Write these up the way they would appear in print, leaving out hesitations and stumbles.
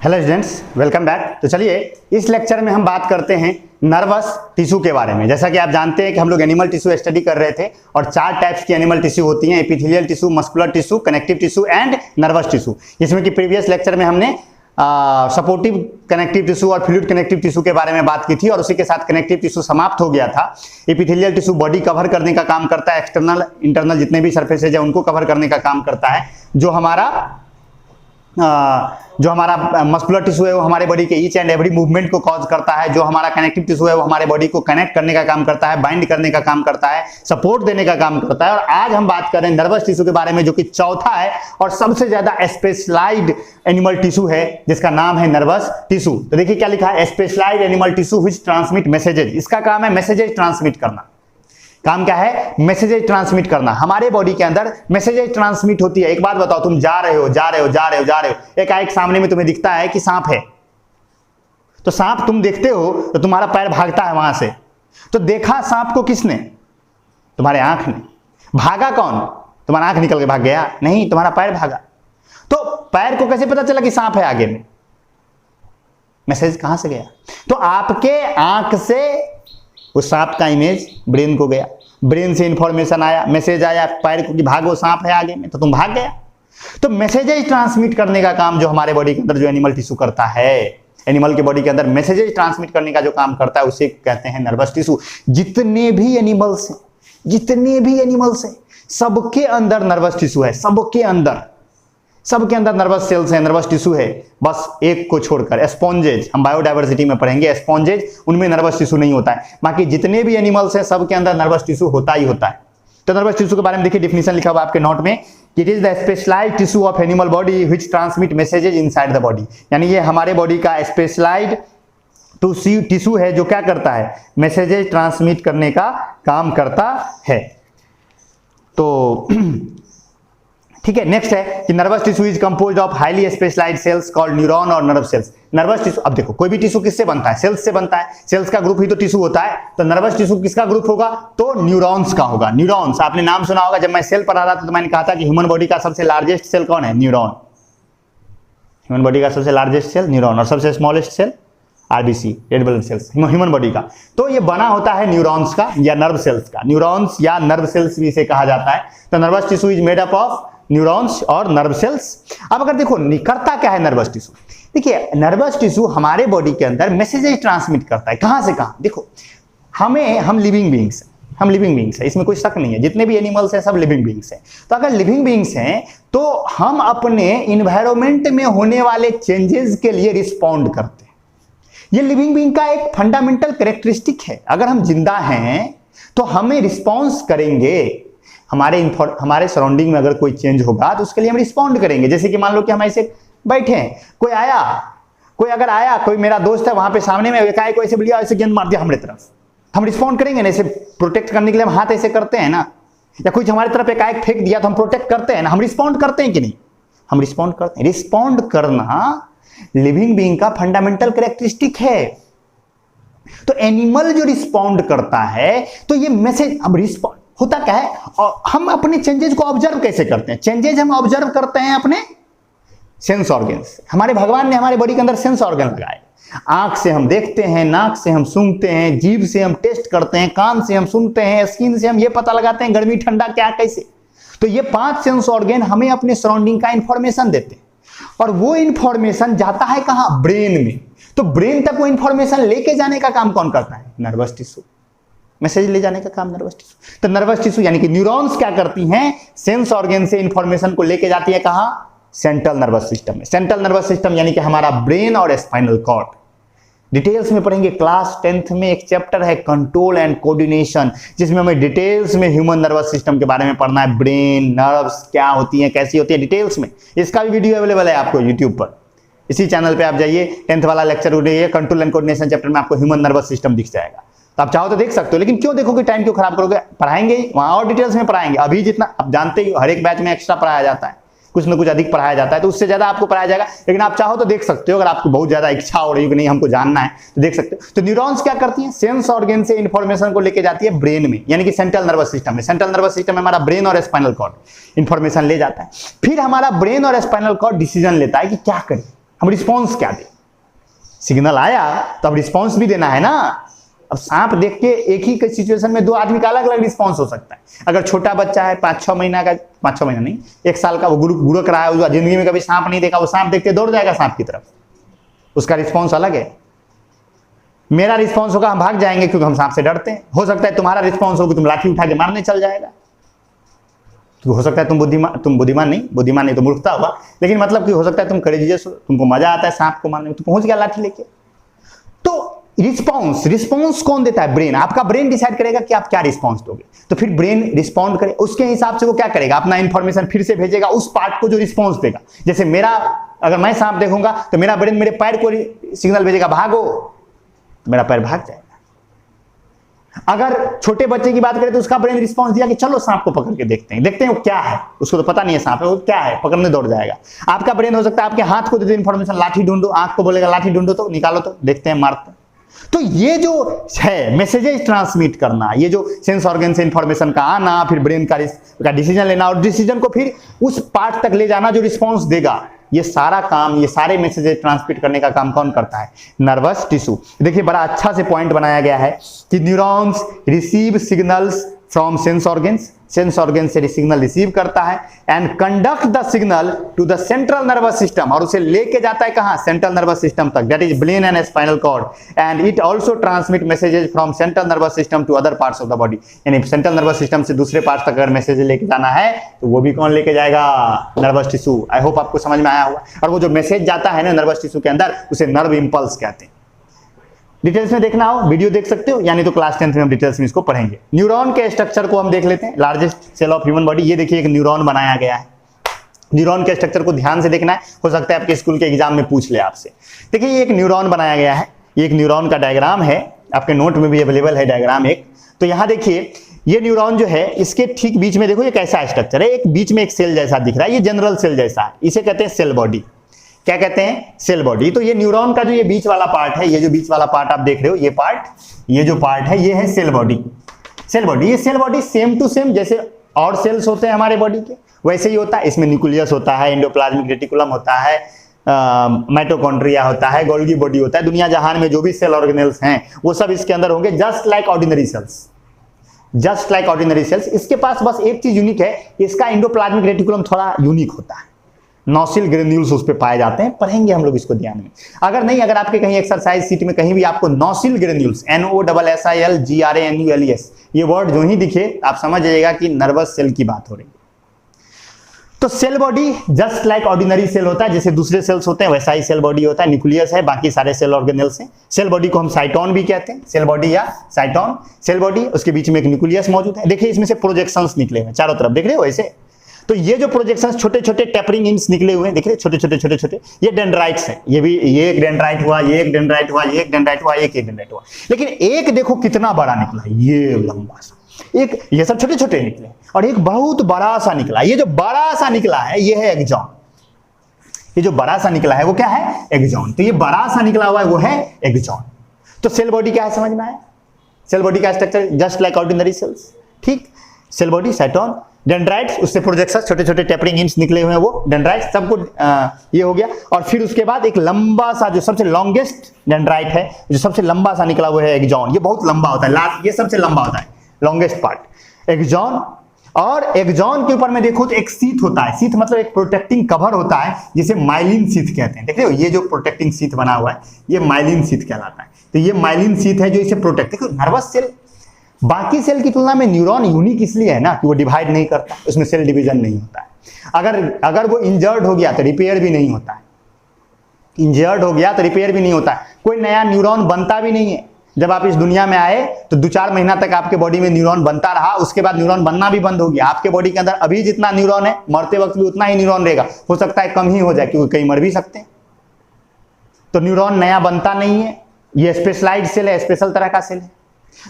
Hello students, welcome back. तो चलिए इस लेक्चर में हम बात करते हैं नर्वस टिश्यू के बारे में। जैसा कि आप जानते हैं कि हम लोग एनिमल टिश्यू स्टडी कर रहे थे और 4 टाइप्स की एनिमल टिश्यू होती हैं: epithelial tissue, muscular tissue, connective tissue and nervous tissue. जिसमें कि प्रीवियस लेक्चर में हमने सपोर्टिव कनेक्टिव टिश्यू और फ्लूइड कनेक्टिव टिश्यू के बारे में बात की थी और उसी के साथ कनेक्टिव टिश्यू समाप्त हो गया था। एपिथेलियल टिश्यू बॉडी कवर करने का काम करता है, एक्सटर्नल इंटरनल जितने भी सरफेसेज है उनको कवर करने का काम करता है। जो हमारा मस्कुलर टिश्यू है वो हमारे बॉडी के ईच एंड एवरी मूवमेंट को कॉज करता है। जो हमारा कनेक्टिव टिश्यू है वो हमारे बॉडी को कनेक्ट करने का काम करता है, बाइंड करने का काम करता है, सपोर्ट देने का काम करता है। और आज हम बात कर रहे हैं नर्वस टिश्यू के बारे में, जो कि चौथा है और सबसे ज्यादा स्पेशलाइज्ड एनिमल टिश्यू है, जिसका नाम है नर्वस टिश्यू। तो देखिए क्या लिखा है, specialised animal tissue which transmit messages. इसका काम है मैसेजेज ट्रांसमिट करना। काम क्या है? मैसेजेज ट्रांसमिट करना। हमारे बॉडी के अंदर मैसेजेज ट्रांसमिट होती है। एक बात बताओ, तुम जा रहे हो, एक सामने में तुम्हें दिखता है कि सांप है, तो सांप तुम देखते हो तो तुम्हारा पैर भागता है वहां से। तो देखा सांप को किसने? तुम्हारे आंख ने। भागा कौन? तुम्हारा आंख निकल के भाग गया? नहीं, तुम्हारा पैर भागा। तो पैर को कैसे पता चला कि सांप है आगे में? मैसेज कहां से गया? तो आपके आंख से उस सांप का इमेज ब्रेन को गया, ब्रेन से इंफॉर्मेशन आया, मैसेज आया पैर को कि भागो सांप है आगे में, तो तुम भाग गया। तो मैसेजेज ट्रांसमिट करने का काम जो हमारे बॉडी के अंदर जो एनिमल टिश्यू करता है, एनिमल के बॉडी के अंदर मैसेजेज ट्रांसमिट करने का जो काम करता है उसे कहते हैं नर्वस टिश्यू। जितने भी एनिमल्स हैं सबके अंदर नर्वस टिश्यू है। सबके अंदर नर्वस सेल्स है, नर्वस टिश्यू है। बस एक को छोड़कर, स्पॉन्जेज, हम बायोडायवर्सिटी में पढ़ेंगे, स्पॉन्जेज उनमें नर्वस टिश्यू नहीं होता है। बाकी जितने भी एनिमल्स हैं सबके अंदर नर्वस टिश्यू होता ही होता है। तो नर्वस टिश्यू के बारे में देखिए, डिफिनीशन लिखा हुआ आपके नोट में, it is the specialised tissue of animal body which transmit messages inside the body. यानी ये हमारे बॉडी का स्पेशलाइज्ड टिश्यू है जो क्या करता है? मैसेजेज ट्रांसमिट करने का काम करता है। तो ठीक है, नेक्स्ट है कि nervous tissue is composed of highly specialised cells called neuron और नर्व सेल्स। नर्वस टिश्यू, अब देखो कोई भी टिश्यू किससे बनता है? सेल्स से बनता है। सेल्स का ग्रुप ही तो टिश्यू होता है। तो नर्वस टिश्यू किसका ग्रुप होगा? तो न्यूरॉन्स का होगा। न्यूरॉन्स, आपने नाम सुना होगा। जब मैं सेल पढ़ा रहा था तो मैंने कहा था कि ह्यूमन बॉडी का सबसे लार्जेस्ट सेल कौन है? न्यूरॉन। ह्यूमन बॉडी का सबसे लार्जेस्ट सेल न्यूरॉन और सबसे smallest cell RBC, red blood cells, human body का। तो ये बना होता है न्यूरॉन्स का या नर्व सेल्स का। न्यूरॉन्स या नर्व सेल्स भी इसे कहा जाता है। तो nervous tissue is made up of neurons और नर्व सेल्स। अब अगर देखो करता क्या है नर्वस टिश्यू, देखिए नर्वस टिश्यू हमारे बॉडी के अंदर मैसेजेज ट्रांसमिट करता है। कहां से कहां? देखो हम लिविंग बीइंग्स है, इसमें कोई शक नहीं है। जितने भी एनिमल्स हैं सब लिविंग बीइंग्स हैं। तो अगर लिविंग बीइंग्स हैं तो हम अपने इन्वायरमेंट में होने वाले चेंजेस के लिए रिस्पॉन्ड करते हैं। ये लिविंग बीइंग का एक फंडामेंटल कैरेक्टरिस्टिक है। अगर हम जिंदा हैं तो हमें रिस्पॉन्स करेंगे। हमारे सराउंडिंग में अगर कोई चेंज होगा तो उसके लिए हम रिस्पॉन्ड करेंगे। जैसे कि मान लो कि हम ऐसे बैठे हैं, कोई मेरा दोस्त है वहां पे सामने में एकाएक ऐसे बोलिया, ऐसे गेंद मार दिया हमारे तरफ, हम रिस्पॉन्ड करेंगे ना। ऐसे प्रोटेक्ट करने के लिए हम हाथ ऐसे करते हैं ना, या कोई हमारी तरफ एकाएक फेंक दिया तो हम प्रोटेक्ट करते हैं ना। हम रिस्पॉन्ड करते हैं कि नहीं? हम रिस्पॉन्ड करते हैं। रिस्पॉन्ड करना लिविंग बीइंग का फंडामेंटल कैरेक्टरिस्टिक है। तो एनिमल जो रिस्पॉन्ड करता है तो ये मैसेज, अब रिस्पॉन्ड होता क्या है और हम अपने चेंजेस को ऑब्जर्व कैसे करते हैं? चेंजेस हम ऑब्जर्व करते हैं अपने सेंस ऑर्गन्स। हमारे भगवान ने हमारे बॉडी के अंदर सेंस ऑर्गन लगाए। आंख से हम देखते हैं, नाक से हम सूंघते हैं, जीभ से हम टेस्ट करते हैं, कान से हम सुनते हैं, स्किन से हम ये पता लगाते हैं गर्मी ठंडा क्या कैसे। तो ये 5 सेंस ऑर्गन हमें अपने सराउंडिंग का इंफॉर्मेशन देते हैं और वो इंफॉर्मेशन जाता है कहां? ब्रेन में। तो ब्रेन तक वो इंफॉर्मेशन लेके जाने का काम कौन करता है? Nervous tissue. मैसेज ले जाने का काम नर्वस टिश्यू। तो नर्वस टिश्यू यानी कि न्यूरॉन्स क्या करती हैं? सेंस ऑर्गन से इंफॉर्मेशन को लेके जाती है कहां? सेंट्रल नर्वस सिस्टम में। सेंट्रल नर्वस सिस्टम यानी कि हमारा ब्रेन और स्पाइनल कॉर्ड। डिटेल्स में पढ़ेंगे क्लास 10th में। एक चैप्टर है कंट्रोल एंड कोऑर्डिनेशन, जिसमें हमें डिटेल्स में ह्यूमन नर्वस सिस्टम के बारे में पढ़ना है। ब्रेन, नर्व्स क्या होती हैं, कैसी होती है, डिटेल्स में। इसका भी वीडियो अवेलेबल है आपको यूट्यूब पर। इसी चैनल पे आप जाइए, 10th वाला लेक्चर उठाइए, कंट्रोल एंड कोऑर्डिनेशन चैप्टर में आपको ह्यूमन नर्वस सिस्टम दिख जाएगा। तो आप चाहो तो देख सकते हो, लेकिन क्यों देखोगे, टाइम क्यों खराब करोगे? पढ़ाएंगे वहां और डिटेल्स में पढ़ाएंगे। अभी जितना आप जानते ही हर एक बैच में एक्स्ट्रा पढ़ाया जाता है, कुछ ना कुछ अधिक पढ़ाया जाता है, तो उससे ज्यादा आपको पढ़ाया जाएगा। लेकिन आप चाहो तो देख सकते हो, अगर आपको बहुत ज्यादा इच्छा हो रही है कि नहीं हमको जानना है तो देख सकते हो। तो न्यूरॉन्स क्या करती हैं? सेंस ऑर्गन से इंफॉर्मेशन को लेके जाती है ब्रेन में, यानी कि सेंट्रल नर्वस सिस्टम में। सेंट्रल नर्वस सिस्टम में हमारा ब्रेन और स्पाइनल कॉर्ड इंफॉर्मेशन ले जाता है। फिर हमारा ब्रेन और स्पाइनल कॉर्ड डिसीजन लेता है कि क्या करें। हम रिस्पॉन्स क्या दें? सिग्नल आया तो अब रिस्पॉन्स भी देना है ना। अब सांप देख के एक ही सिचुएशन में दो आदमी का अलग अलग रिस्पॉन्स हो सकता है। अगर छोटा बच्चा है 5-6 महीना का, 5-6 महीना नहीं 1 साल का, वो गुरक रहा है, जिंदगी में कभी सांप नहीं देखा, वो सांप देखते दौड़ जाएगा सांप की तरफ, उसका रिस्पॉन्स अलग है। मेरा रिस्पॉन्स होगा हम भाग जाएंगे क्योंकि हम सांप से डरते हैं। हो सकता है तुम्हारा रिस्पॉन्स होगा तुम लाठी उठा के मारने चल जाएगा। तो हो सकता है तुम बुद्धिमान नहीं तो मूर्खता होगा, लेकिन मतलब कि हो सकता है तुम करेजियस हो, तुमको मजा आता है सांप को मारने में, तो पहुंच गया लाठी लेके। तो रिस्पॉन्स कौन देता है? ब्रेन। आपका ब्रेन डिसाइड करेगा कि आप क्या रिस्पॉन्स दोगे। तो फिर ब्रेन रिस्पॉन्ड करे, उसके हिसाब से वो क्या करेगा, अपना इंफॉर्मेशन फिर से भेजेगा उस पार्ट को जो रिस्पॉन्स देगा। जैसे अगर मैं सांप देखूंगा तो मेरा ब्रेन मेरे पैर को सिग्नल भेजेगा भागो, तो मेरा पैर भाग जाएगा। अगर छोटे बच्चे की बात करें तो उसका ब्रेन रिस्पॉन्स दिया कि चलो सांप को पकड़ के देखते हैं वो क्या है, उसको तो पता नहीं है सांप है, वो क्या है, पकड़ने दौड़ जाएगा। आपका ब्रेन हो सकता है आपके हाथ को दे दे इंफॉर्मेशन, लाठी ढूंढो, आंख को बोलेगा लाठी ढूंढो, तो निकालो, तो देखते हैं, मारते हैं। तो ये जो है मैसेजेस ट्रांसमिट करना, ये जो सेंस ऑर्गन से इंफॉर्मेशन का आना, फिर ब्रेन का डिसीजन लेना और डिसीजन को फिर उस पार्ट तक ले जाना जो रिस्पॉन्स देगा, ये सारा काम, ये सारे मैसेजेस ट्रांसमिट करने का काम कौन करता है? Nervous tissue. देखिए बड़ा अच्छा से पॉइंट बनाया गया है कि neurons receive signals from sense organ से सिग्नल रिसीव करता है and conduct the signal to the central nervous system, और उसे लेके जाता है कहां? सेंट्रल नर्वस सिस्टम तक, that is brain and spinal cord. And it also transmit messages from central nervous system to other parts of the body. यानी central nervous system से दूसरे पार्ट्स तक अगर मैसेज लेके जाना है तो वो भी कौन लेके जाएगा? Nervous tissue. आई होप आपको समझ में आया होगा। और वो जो मैसेज जाता है ना नर्वस टिश्यू के अंदर, उसे नर्व इंपल्स कहते हैं। डिटेल्स में देखना हो वीडियो देख सकते हो, यानी तो क्लास 10th में हम डिटेल्स में इसको पढ़ेंगे। न्यूरॉन के स्ट्रक्चर को हम देख लेते हैं। Largest cell of human body, ये देखिए एक न्यूरॉन बनाया गया है। न्यूरॉन के स्ट्रक्चर को ध्यान से देखना है, हो सकता है आपके स्कूल के एग्जाम में पूछ ले आपसे। देखिए ये एक न्यूरॉन बनाया गया है, ये एक न्यूरॉन का डायग्राम है, आपके नोट में भी अवेलेबल है डायग्राम एक। तो यहाँ देखिए ये न्यूरॉन जो है इसके ठीक बीच में देखो ये कैसा स्ट्रक्चर है, एक बीच में एक सेल जैसा दिख रहा है, ये जनरल सेल जैसा है, इसे कहते हैं सेल बॉडी। क्या कहते हैं? Cell body. तो ये न्यूरॉन का जो ये बीच वाला पार्ट है, ये जो बीच वाला पार्ट आप देख रहे हो, ये जो पार्ट है ये है सेल बॉडी। ये cell body same to same जैसे और सेल्स होते हैं हमारे बॉडी के वैसे ही होता है। इसमें न्यूक्लियस होता है, एंडोप्लाज्मिक रेटिकुलम होता है, माइटोकॉन्ड्रिया होता है, गोल्गी बॉडी होता है। दुनिया जहान में जो भी सेल ऑर्गेनेल्स हैं वो सब इसके अंदर होंगे, जस्ट लाइक ऑर्डिनरी सेल्स। इसके पास बस एक चीज यूनिक है, इसका एंडोप्लाज्मिक रेटिकुलम थोड़ा यूनिक होता है, नॉसिल ग्रेन्यूल्स उस पे पाए जाते हैं। पढ़ेंगे हम लोग इसको ध्यान में। अगर आपके कहीं एक्सरसाइज सीट में कहीं भी आपको नॉसिल ग्रेन्यूल्स NOSSILGRANULES ये वर्ड जो ही दिखे आप समझ जाइएगा कि नर्वस सेल की बात हो रही है। तो cell body just like ordinary cell होता है, जैसे दूसरे सेल्स होते हैं वैसा ही सेल बॉडी होता है। न्यूक्लियस है, बाकी सारे सेल ऑर्गेनेल्स हैं। सेल बॉडी को हम साइटोन भी कहते हैं, सेल बॉडी या साइटोन। सेल बॉडी, उसके बीच में एक न्यूक्लियस मौजूद है। देखिए इसमें से प्रोजेक्शंस निकले हैं चारों तरफ, देख रहे हो ऐसे। तो ये जो प्रोजेक्शंस छोटे छोटे टेपरिंग इंड्स निकले हुए हैं, देख रहे छोटे छोटे, ये डेंड्राइट्स हैं। ये एक डेंड्राइट हुआ, ये एक डेंड्राइट हुआ, ये एक डेंड्राइट हुआ, एक डेंड्राइट हुआ। लेकिन एक देखो कितना बड़ा निकला, ये लंबा सा, एक ये सब छोटे छोटे निकले और एक बहुत बड़ा सा निकला। ये जो बड़ा सा निकला है ये है एक्सॉन। ये जो बड़ा सा निकला है वो क्या है? एक्सॉन। तो ये बड़ा सा निकला हुआ है वो है एक्सॉन। तो सेल बॉडी क्या है समझ में आया? सेल बॉडी का structure just like ordinary sales, ठीक। सेल बॉडी, साइटोन, डेंड्राइट्स, उससे प्रोजेक्शन छोटे छोटे टेपरिंग इंड्स निकले हुए हैं वो डेंड्राइट्स, सबको ये हो गया। और फिर उसके बाद एक लंबा सा जो सबसे लॉन्गेस्ट डेंड्राइट है, जो सबसे लंबा सा निकला हुआ है एक्सॉन। ये बहुत लंबा होता है, लास्ट ये सबसे लंबा होता है, लॉन्गेस्ट पार्ट एक्सॉन। और एक्सॉन के ऊपर में देखो तो एक शीथ होता है। शीथ मतलब एक प्रोटेक्टिंग कवर होता है जिसे माइलिन शीथ कहते हैं। देख रहे हो ये जो प्रोटेक्टिंग शीथ बना हुआ है ये माइलिन शीथ कहलाता है। तो ये माइलिन शीथ है जो इसे प्रोटेक्ट। देखो नर्वस सेल बाकी सेल की तुलना में न्यूरॉन यूनिक इसलिए है ना कि वो डिवाइड नहीं करता, उसमें सेल डिवीजन नहीं होता है। अगर वो इंजर्ड हो गया तो रिपेयर भी नहीं होता है, इंजर्ड हो गया तो रिपेयर भी नहीं होता है। कोई नया न्यूरॉन बनता भी नहीं है। जब आप इस दुनिया में आए तो 2-4 महीना तक आपके बॉडी में न्यूरॉन बनता रहा, उसके बाद न्यूरॉन बनना भी बंद हो गया। आपके बॉडी के अंदर अभी जितना न्यूरॉन है मरते वक्त भी उतना ही न्यूरॉन रहेगा, हो सकता है कम ही हो जाए क्योंकि कई मर भी सकते हैं। तो न्यूरॉन नया बनता नहीं है, ये स्पेशलाइज्ड सेल है, स्पेशल तरह का सेल है।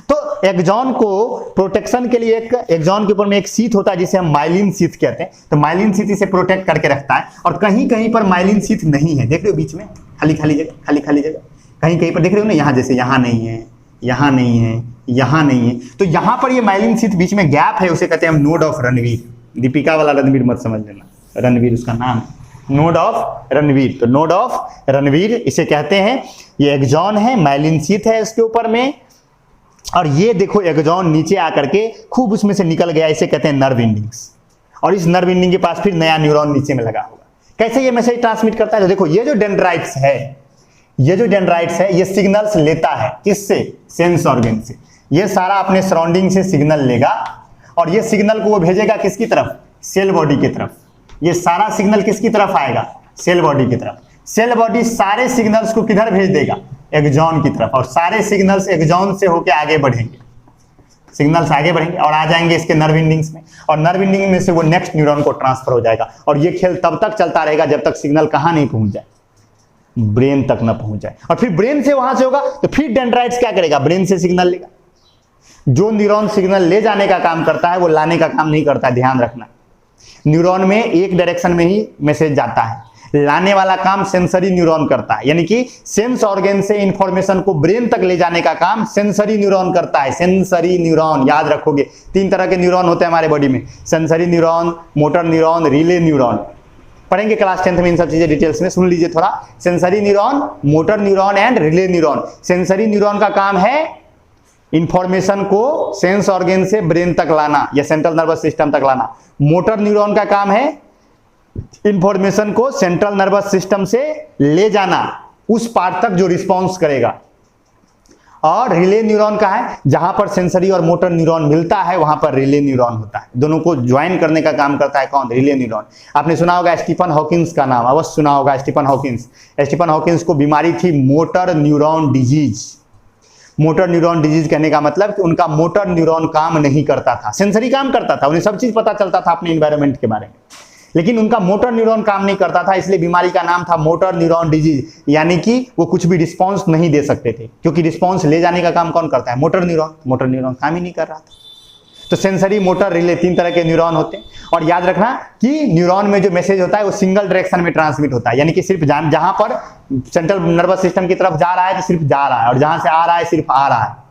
तो एक्सॉन को प्रोटेक्शन के लिए एक एक्सॉन के ऊपर में एक शीथ होता है जिसे हम माइलिन शीथ कहते हैं। तो माइलिन शीथ इसे प्रोटेक्ट करके रखता है। और कहीं कहीं पर माइलिन शीथ नहीं है, देख रहे हो बीच में खाली खाली जगह, कहीं कहीं पर देख रहे हो ना, यहाँ जैसे यहाँ नहीं है, यहाँ नहीं है, यहाँ नहीं है। तो यहाँ पर ये माइलिन शीथ बीच में गैप है, उसे कहते हैं हम नोड ऑफ रणवीर। दीपिका वाला रणवीर मत समझ लेना, रणवीर उसका नाम है। Node of Ranveer. तो नोड ऑफ रणवीर इसे कहते हैं। ये एक्सॉन है, माइलिन शीथ है इसके ऊपर में, और ये देखो एक्सॉन नीचे आकर के खूब उसमें से निकल गया, इसे कहते हैं नर्व एंडिंग्स। और इस नर्व एंडिंग के पास फिर नया न्यूरॉन नीचे में लगा होगा। कैसे ये मैसेज ट्रांसमिट करता है? तो देखो ये जो डेंड्राइट्स है, ये जो डेंड्राइट्स है, ये सिग्नल्स लेता है किससे? सेंस ऑर्गन से। ये सारा अपने सराउंडिंग से सिग्नल लेगा और ये सिग्नल को वो भेजेगा किसकी तरफ? सेल बॉडी की तरफ। ये सारा सिग्नल किसकी तरफ आएगा? सेल बॉडी की तरफ। सेल बॉडी सारे सिग्नल्स को किधर भेज देगा? एक्सॉन की तरफ। और सारे सिग्नल्स एक्सॉन से होकर आगे बढ़ेंगे, सिग्नल्स आगे बढ़ेंगे और आ जाएंगे इसके नर्व एंडिंग्स में, और नर्व एंडिंग में से वो नेक्स्ट न्यूरॉन को ट्रांसफर हो जाएगा। और ये खेल तब तक चलता रहेगा जब तक सिग्नल कहां नहीं पहुंच जाए, ब्रेन तक ना पहुंच जाए। और फिर ब्रेन से वहां से होगा तो फिर डेंड्राइट्स क्या करेगा? ब्रेन से सिग्नल लेगा। जो न्यूरॉन सिग्नल ले जाने का काम करता है वो लाने का काम नहीं करता है, ध्यान रखना। न्यूरॉन में एक डायरेक्शन में ही मैसेज जाता है, लाने वाला काम सेंसरी न्यूरॉन करता है। यानी कि सेंस ऑर्गन से इंफॉर्मेशन को ब्रेन तक ले जाने का काम सेंसरी न्यूरॉन करता है। सेंसरी न्यूरॉन याद रखोगे, 3 तरह के न्यूरॉन होते हैं हमारे बॉडी में, sensory neuron, motor neuron, relay neuron. पढ़ेंगे क्लास 10th में इन सब चीजें डिटेल्स में, सुन लीजिए थोड़ा। Sensory neuron, motor neuron and relay neuron. Sensory neuron का काम है इंफॉर्मेशन को सेंस ऑर्गन से ब्रेन तक लाना या सेंट्रल नर्वस सिस्टम तक लाना। मोटर न्यूरॉन का काम है इंफॉर्मेशन को सेंट्रल नर्वस सिस्टम से ले जाना उस पार्ट तक जो रिस्पॉन्स करेगा। और रिले न्यूरॉन का है जहां पर सेंसरी और मोटर न्यूरॉन मिलता है वहां पर रिले न्यूरॉन होता है। दोनों को ज्वाइन करने का काम करता है कौन? Relay neuron. आपने सुना होगा स्टीफन हॉकिंस का नाम, अवश्य सुना होगा स्टीफन हॉकिंस। स्टीफन हॉकिंस को बीमारी थी motor neuron disease. Motor neuron disease कहने का मतलब कि उनका मोटर न्यूरॉन काम नहीं करता था, सेंसरी काम करता था, उन्हें सब चीज पता चलता था अपने एनवायरनमेंट के बारे में, लेकिन उनका मोटर न्यूरॉन काम नहीं करता था। इसलिए बीमारी का नाम था मोटर न्यूरॉन डिजीज। यानी कि वो कुछ भी रिस्पांस नहीं दे सकते थे, क्योंकि रिस्पांस ले जाने का काम कौन करता है? Motor neuron. मोटर न्यूरॉन काम ही नहीं कर रहा था। तो सेंसरी, मोटर, रिले 3 तरह के न्यूरॉन होते हैं। और याद रखना कि न्यूरॉन में जो मैसेज होता है वो सिंगल डायरेक्शन में ट्रांसमिट होता है, यानी कि सिर्फ जहां पर सेंट्रल नर्वस सिस्टम की तरफ जा रहा है तो सिर्फ जा रहा है, और जहां से आ रहा है सिर्फ आ रहा है।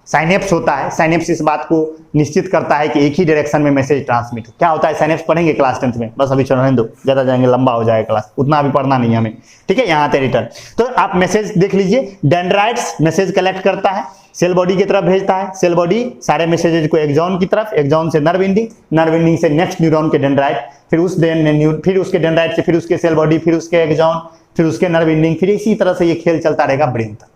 साइनेप्स होता है, साइनेप्स इस बात को निश्चित करता है कि एक ही डायरेक्शन में मैसेज ट्रांसमिट। क्या होता है साइनेप्स पढ़ेंगे क्लास 10th में, बस अभी चलने दो, ज्यादा जाएंगे लंबा हो जाएगा क्लास, उतना अभी पढ़ना नहीं है हमें, ठीक है। यहाँ आते रिटर्न तो आप मैसेज देख लीजिए। डेंड्राइट्स मैसेज कलेक्ट करता है, सेल बॉडी की तरफ भेजता है, सेल बॉडी सारे मैसेजेज को एक्सॉन की तरफ, एक्सॉन से नर्व एंडिंग, नर्व एंडिंग से नेक्स्ट न्यूरॉन के डेंड्राइट, फिर उसके डेंड्राइट से फिर उसके सेल बॉडी, फिर उसके एक्सॉन, फिर उसके नर्व एंडिंग, फिर इसी तरह से ये खेल चलता रहेगा ब्रेन तक।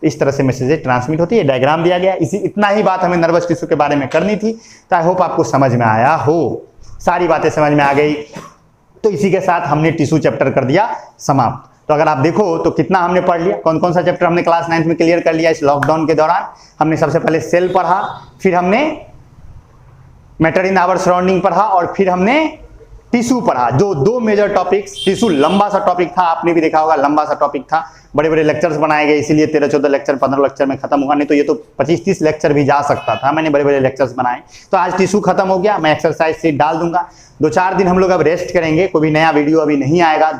इस तरह से मैसेजेज ट्रांसमिट होती है। डायग्राम दिया गया, इतना ही बात हमें नर्वस टिश्यू के बारे में करनी थी। तो आई होप आपको समझ में आया हो, सारी बातें समझ में आ गई। तो इसी के साथ हमने टिश्यू चैप्टर कर दिया समाप्त। तो अगर आप देखो तो कितना हमने पढ़ लिया, कौन कौन सा चैप्टर हमने क्लास 9th में क्लियर कर लिया इस लॉकडाउन के दौरान। हमने सबसे पहले सेल पढ़ा, फिर हमने मैटर इन आवर सराउंडिंग पढ़ा, और फिर हमने टिश्यू पढ़ा। जो 2 मेजर टॉपिक्स, टिश्यू लंबा सा टॉपिक था, आपने भी देखा होगा लंबा सा टॉपिक था, बड़े बड़े लेक्चर्स बनाए गए, इसीलिए 13-14 लेक्चर 15 लेक्चर में खत्म हुआ, नहीं तो ये तो 25-30 लेक्चर भी जा सकता था। मैंने बड़े बड़े लेक्चर्स बनाए। तो आज टिश्यू खत्म हो गया, मैं एक्सरसाइज शीट डाल दूंगा। 2-4 दिन हम लोग अब रेस्ट करेंगे, कोई भी नया वीडियो अभी नहीं आएगा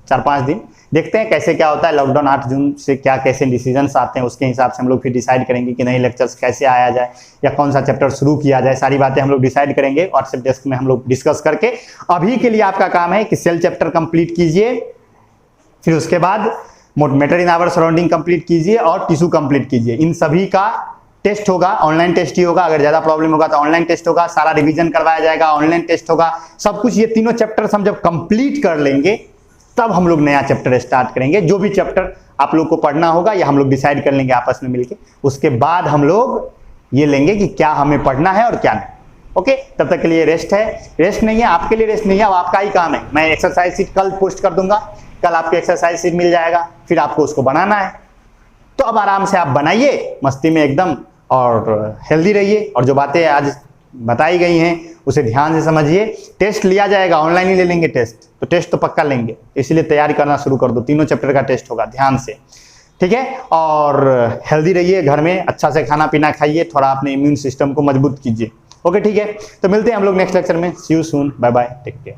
4-5 दिन। देखते हैं कैसे क्या होता है। लॉकडाउन 8 जून से क्या कैसे डिसीजंस आते हैं, उसके हिसाब से हम लोग फिर डिसाइड करेंगे कि नए लेक्चर्स कैसे आया जाए या कौन सा चैप्टर शुरू किया जाए। सारी बातें हम लोग डिसाइड करेंगे व्हाट्सएप डेस्क में हम लोग डिस्कस करके। अभी के लिए आपका काम है कि सेल चैप्टर कंप्लीट कीजिए, फिर उसके बाद matter in our surrounding complete कीजिए और टिश्यू कंप्लीट कीजिए। इन सभी का टेस्ट होगा, ऑनलाइन टेस्ट ही होगा। अगर ज्यादा प्रॉब्लम होगा तो ऑनलाइन टेस्ट होगा, सारा रिवीजन करवाया जाएगा, ऑनलाइन टेस्ट होगा, सब कुछ। ये तीनों चैप्टर्स हम जब कंप्लीट कर लेंगे तब हम लोग नया चैप्टर स्टार्ट करेंगे। जो भी चैप्टर आप लोग को पढ़ना होगा या हम लोग डिसाइड कर लेंगे आपस में मिलके, उसके बाद हम लोग ये लेंगे कि क्या हमें पढ़ना है और क्या नहीं। ओके, तब तक के लिए रेस्ट है, रेस्ट नहीं है आपके लिए, रेस्ट नहीं है, अब आपका ही काम है। मैं एक्सरसाइज शीट कल पोस्ट कर दूंगा, कल आपको एक्सरसाइज शीट मिल जाएगा, फिर आपको उसको बनाना है। तो अब आराम से आप बनाइए मस्ती में एकदम, और हेल्दी रहिए, और जो बातें आज बताई गई हैं उसे ध्यान से समझिए। टेस्ट लिया जाएगा, ऑनलाइन ही ले लेंगे टेस्ट, तो टेस्ट तो पक्का लेंगे, इसलिए तैयारी करना शुरू कर दो। तीनों चैप्टर का टेस्ट होगा, ध्यान से, ठीक है। और हेल्दी रहिए, घर में अच्छा से खाना पीना खाइए, थोड़ा अपने इम्यून सिस्टम को मजबूत कीजिए। ओके, ठीक है। तो मिलते हैं हम लोग नेक्स्ट लेक्चर में। See you soon, bye bye, take care.